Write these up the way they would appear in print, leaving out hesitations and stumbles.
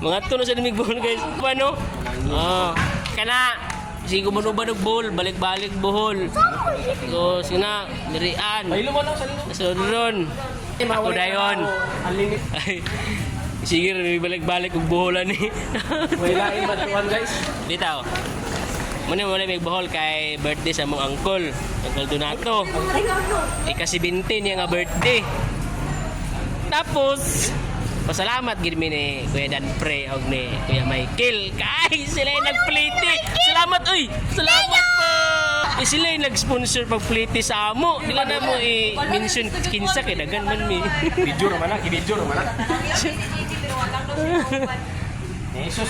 Mga to na sa namig buhol guys. Ano? Kana sige mo ba bowl, balik-balik buhol. So sina mirian. Ay lumo lang sa lino. Sudron. Ako dayon. Unlimit. Ay. Sige rin balik-balik og buholan ni. Wala ba tuwan guys? Bitaw. Muna may buhol kay birthday sa mong uncle. Uncle Donato. Ika-17 niya nga birthday. Tapos pasalamat gid mi ni Kuya Dan Pre og ni Kuya Michael kay sila yung nagpliti. Salamat uy. Salamat po. Sila yung nag-sponsor pag pliti sa amo. Dila na mo i-mention kinsa kay dagan man mi. Video ra man na, video ra man na. Jesus.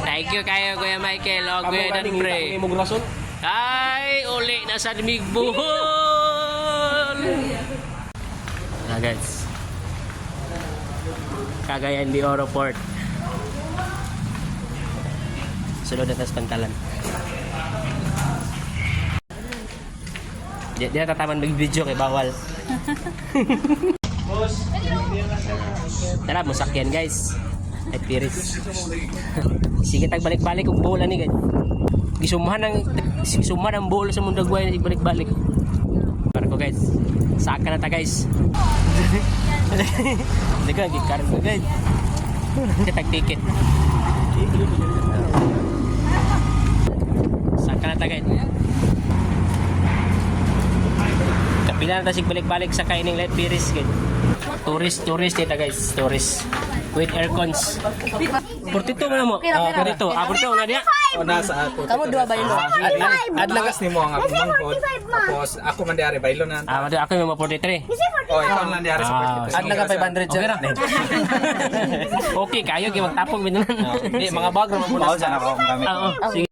Thank you kayo Kuya Michael o Kuya Dan Pre. Imong rason. Ay, uli na sa damig buhol. Guys. Cagayan de Oro Port. Sunod na tas pantalan. Di na tataman mag-video kay bawal. Tara, musakyan guys. At Piris. Sige tag balik-balik kung bola ni guys. Gisumahan ang bola sa mundagway na balik-balik. Para ko guys. Saka na ta guys. Dagan gikar mo guys. Tag ticket. Saka na ta guys. Kapila na ta sig balik-balik sa kaining Let Piris guys. Tourist dito guys, tourist. With aircons. 42 mo mo. Dito. Portito na dia. O nasa ako. Kamu dua baylo. Adlagas nimo ang akong mangkod. Tapos ako man diari baylo na. Ako yung mga 43. O ikaw lang diari sa 43. Adlaga 500 siya. Okay, kayo gyud magtapong binunan. Di mga bag ra man po Mao sa ako ang gamit. Oo. Sige.